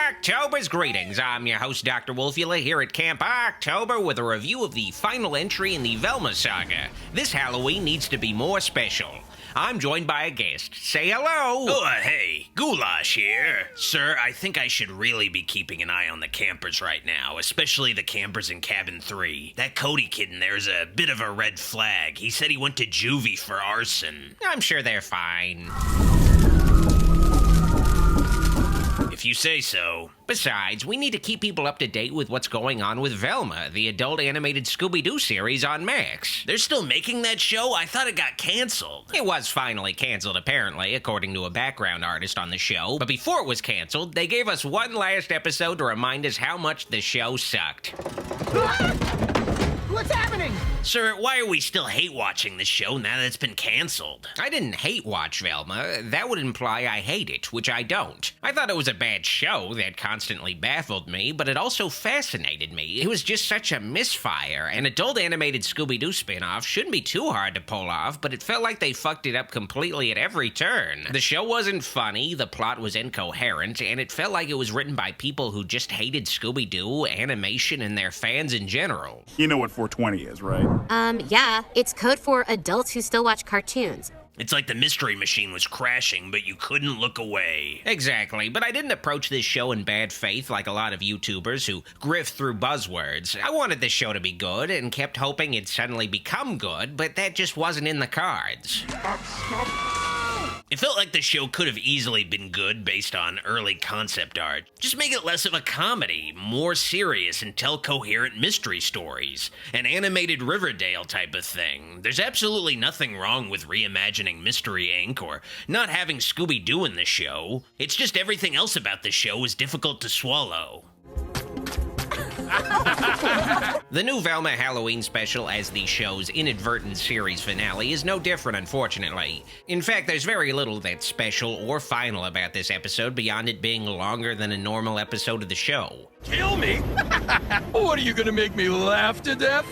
October's greetings. I'm your host, Dr. Wolfula, here at Camp October with a review of the final entry in the Velma saga. This Halloween needs to be more special. I'm joined by a guest. Say hello! Oh, hey, Ghoulash here. Sir, I think I should really be keeping an eye on the campers right now, especially the campers in Cabin 3. That Cody kid in there's a bit of a red flag. He said he went to juvie for arson. I'm sure they're fine. If you say so. Besides, we need to keep people up to date with what's going on with Velma, the adult animated Scooby-Doo series on Max. They're still making that show? I thought it got canceled. It was finally canceled, apparently, according to a background artist on the show. But before it was canceled, they gave us one last episode to remind us how much the show sucked. What's happening? Sir, why are we still hate-watching this show now that it's been canceled? I didn't hate-watch Velma. That would imply I hate it, which I don't. I thought it was a bad show that constantly baffled me, but it also fascinated me. It was just such a misfire. An adult animated Scooby-Doo spin-off shouldn't be too hard to pull off, but it felt like they fucked it up completely at every turn. The show wasn't funny, the plot was incoherent, and it felt like it was written by people who just hated Scooby-Doo, animation, and their fans in general. You know what 420 is, right? Yeah. It's code for adults who still watch cartoons. It's like the mystery machine was crashing, but you couldn't look away. Exactly, but I didn't approach this show in bad faith like a lot of YouTubers who grift through buzzwords. I wanted this show to be good and kept hoping it'd suddenly become good, but that just wasn't in the cards. It felt like the show could have easily been good based on early concept art. Just make it less of a comedy, more serious, and tell coherent mystery stories. An animated Riverdale type of thing. There's absolutely nothing wrong with reimagining Mystery Inc. or not having Scooby-Doo in the show. It's just everything else about the show is difficult to swallow. The new Velma Halloween special as the show's inadvertent series finale is no different, unfortunately. In fact, there's very little that's special or final about this episode beyond it being longer than a normal episode of the show. Kill me? What, are you gonna make me laugh to death?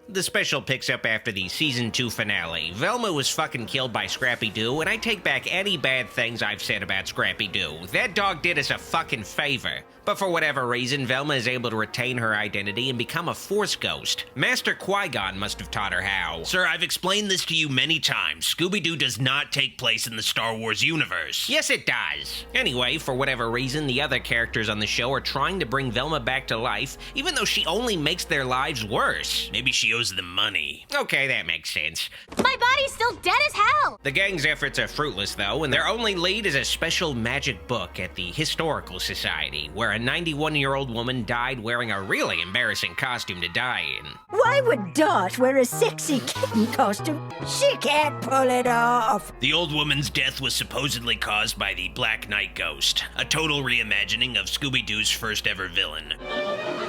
The special picks up after the Season 2 finale. Velma was fucking killed by Scrappy-Doo, and I take back any bad things I've said about Scrappy-Doo. That dog did us a fucking favor. But for whatever reason, Velma is able to retain her identity and become a Force ghost. Master Qui-Gon must have taught her how. Sir, I've explained this to you many times. Scooby-Doo does not take place in the Star Wars universe. Yes, it does. Anyway, for whatever reason, the other characters on the show are trying to bring Velma back to life, even though she only makes their lives worse. Maybe she owes them money. Okay, that makes sense. My body's still dead as hell! The gang's efforts are fruitless, though, and their only lead is a special magic book at the Historical Society, where a 91-year-old woman died wearing a really embarrassing costume to die in. Why would Dot wear a sexy kitten costume? She can't pull it off. The old woman's death was supposedly caused by the Black Knight Ghost, a total reimagining of Scooby-Doo's first ever villain.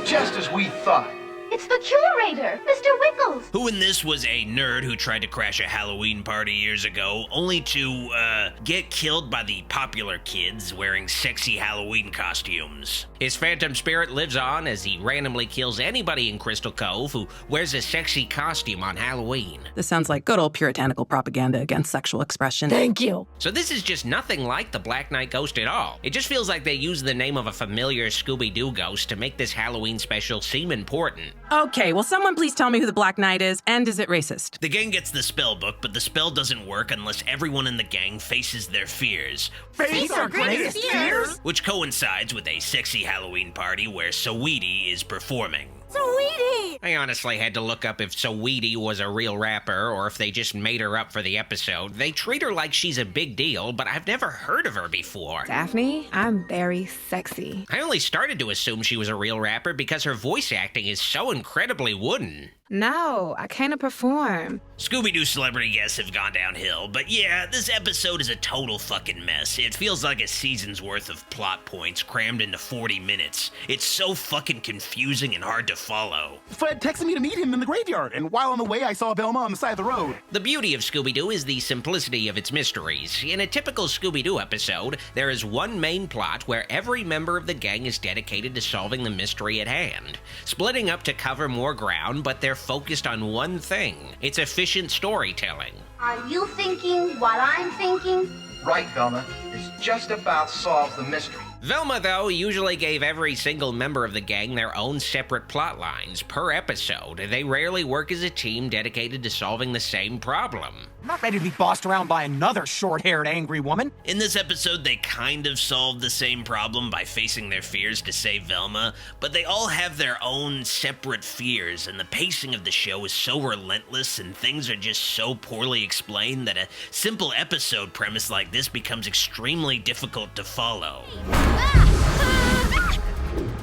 Just as we thought. It's the curator, Mr. Wickles. Who in this was a nerd who tried to crash a Halloween party years ago, only to, get killed by the popular kids wearing sexy Halloween costumes. His phantom spirit lives on as he randomly kills anybody in Crystal Cove who wears a sexy costume on Halloween. This sounds like good old puritanical propaganda against sexual expression. Thank you. So this is just nothing like the Black Knight Ghost at all. It just feels like they used the name of a familiar Scooby-Doo ghost to make this Halloween special seem important. Okay, will someone please tell me who the Black Knight is, and is it racist? The gang gets the spell book, but the spell doesn't work unless everyone in the gang faces their fears. Face our greatest fears? Which coincides with a sexy Halloween party where Saweetie is performing. Sweetie! I honestly had to look up if Saweetie was a real rapper or if they just made her up for the episode. They treat her like she's a big deal, but I've never heard of her before. Daphne, I'm very sexy. I only started to assume she was a real rapper because her voice acting is so incredibly wooden. No, I can't perform. Scooby-Doo celebrity guests have gone downhill, but yeah, this episode is a total fucking mess. It feels like a season's worth of plot points crammed into 40 minutes. It's so fucking confusing and hard to follow. Fred texted me to meet him in the graveyard, and while on the way, I saw Velma on the side of the road. The beauty of Scooby-Doo is the simplicity of its mysteries. In a typical Scooby-Doo episode, there is one main plot where every member of the gang is dedicated to solving the mystery at hand, splitting up to cover more ground, but they're focused on one thing. It's efficient storytelling. Are you thinking what I'm thinking? right, Velma. This just about solves the mystery. Velma, though, usually gave every single member of the gang their own separate plot lines per episode. They rarely work as a team dedicated to solving the same problem. I'm not ready to be bossed around by another short-haired angry woman. In this episode, they kind of solved the same problem by facing their fears to save Velma, but they all have their own separate fears, and the pacing of the show is so relentless and things are just so poorly explained that a simple episode premise like this becomes extremely difficult to follow.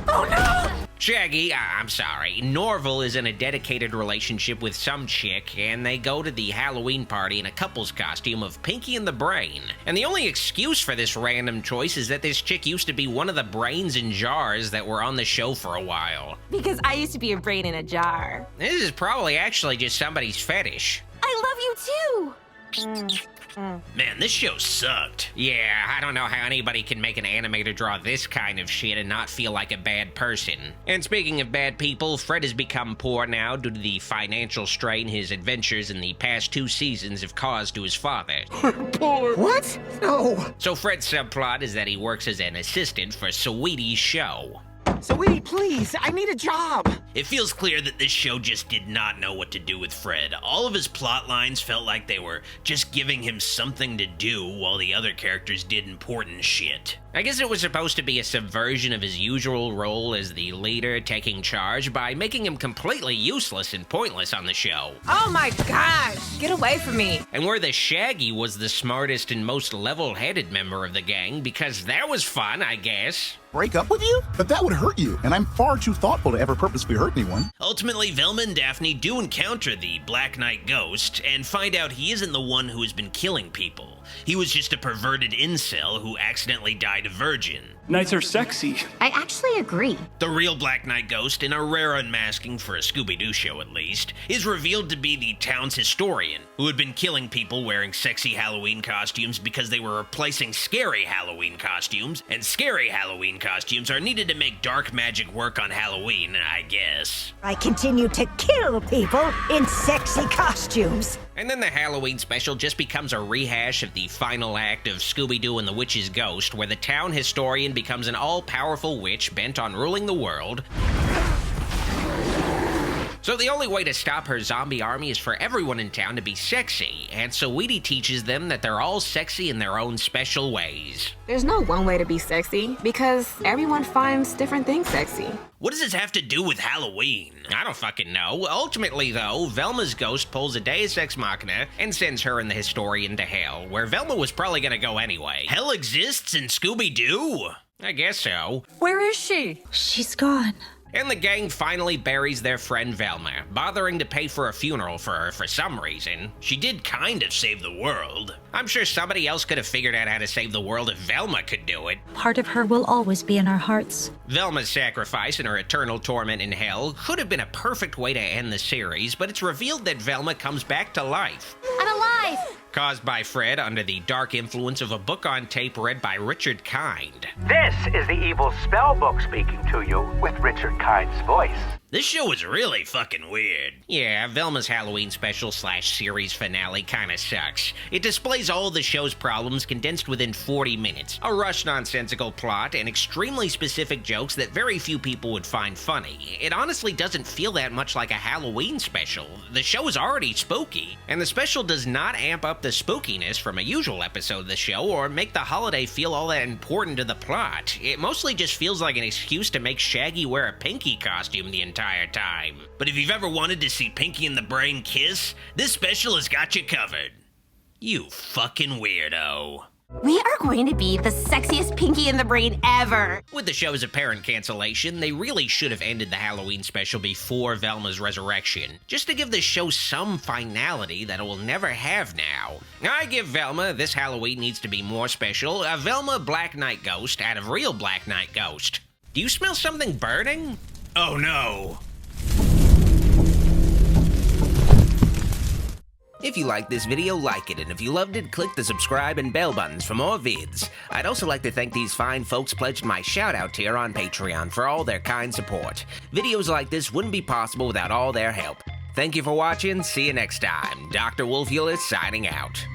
Oh no! Shaggy, I'm sorry, Norval is in a dedicated relationship with some chick, and they go to the Halloween party in a couple's costume of Pinky and the Brain. And the only excuse for this random choice is that this chick used to be one of the brains in jars that were on the show for a while. Because I used to be a brain in a jar. This is probably actually just somebody's fetish. I love you too! Man, this show sucked. Yeah, I don't know how anybody can make an animator draw this kind of shit and not feel like a bad person. And speaking of bad people, Fred has become poor now due to the financial strain his adventures in the past 2 seasons have caused to his father. Poor. What? No. So Fred's subplot is that he works as an assistant for Sweetie's show. Sweetie, please, I need a job. It feels clear that this show just did not know what to do with Fred. All of his plot lines felt like they were just giving him something to do while the other characters did important shit. I guess it was supposed to be a subversion of his usual role as the leader taking charge by making him completely useless and pointless on the show. Oh my gosh! Get away from me! And where the Shaggy was the smartest and most level-headed member of the gang, because that was fun, I guess. Break up with you? But that would hurt you, and I'm far too thoughtful to ever purposefully hurt anyone. Ultimately, Velma and Daphne do encounter the Black Knight Ghost and find out he isn't the one who has been killing people. He was just a perverted incel who accidentally died a virgin. Knights are sexy. I actually agree. The real Black Knight Ghost, in a rare unmasking for a Scooby-Doo show at least, is revealed to be the town's historian, who had been killing people wearing sexy Halloween costumes because they were replacing scary Halloween costumes, and scary Halloween costumes are needed to make dark magic work on Halloween, I guess. I continue to kill people in sexy costumes. And then the Halloween special just becomes a rehash of the final act of Scooby-Doo and the Witch's Ghost, where the town historian becomes an all-powerful witch bent on ruling the world. So the only way to stop her zombie army is for everyone in town to be sexy, and Sweetie teaches them that they're all sexy in their own special ways. There's no one way to be sexy, because everyone finds different things sexy. What does this have to do with Halloween? I don't fucking know. Ultimately, though, Velma's ghost pulls a Deus Ex Machina and sends her and the historian to hell, where Velma was probably gonna go anyway. Hell exists in Scooby-Doo? I guess so. Where is she? She's gone. And the gang finally buries their friend Velma, bothering to pay for a funeral for her for some reason. She did kind of save the world. I'm sure somebody else could have figured out how to save the world if Velma could do it. Part of her will always be in our hearts. Velma's sacrifice and her eternal torment in hell could have been a perfect way to end the series, but it's revealed that Velma comes back to life. I'm alive! Caused by Fred under the dark influence of a book on tape read by Richard Kind. This is the evil spellbook speaking to you with Richard Kind's voice. This show is really fucking weird. Yeah, Velma's Halloween special / series finale kinda sucks. It displays all the show's problems condensed within 40 minutes. A rushed nonsensical plot and extremely specific jokes that very few people would find funny. It honestly doesn't feel that much like a Halloween special. The show is already spooky, and the special does not amp up the spookiness from a usual episode of the show or make the holiday feel all that important to the plot. It mostly just feels like an excuse to make Shaggy wear a Pinky costume the entire time. But if you've ever wanted to see Pinky and the Brain kiss, this special has got you covered. You fucking weirdo. We are going to be the sexiest Pinky in the Brain ever. With the show's apparent cancellation, they really should have ended the Halloween special before Velma's resurrection, just to give the show some finality that it will never have now. I give Velma, this Halloween needs to be more special, a Velma Black Knight Ghost out of real Black Knight Ghost. Do you smell something burning? Oh no. If you liked this video, like it, and if you loved it, click the subscribe and bell buttons for more vids. I'd also like to thank these fine folks pledged my shout-out tier on Patreon for all their kind support. Videos like this wouldn't be possible without all their help. Thank you for watching, see you next time. Dr. Wolfula signing out.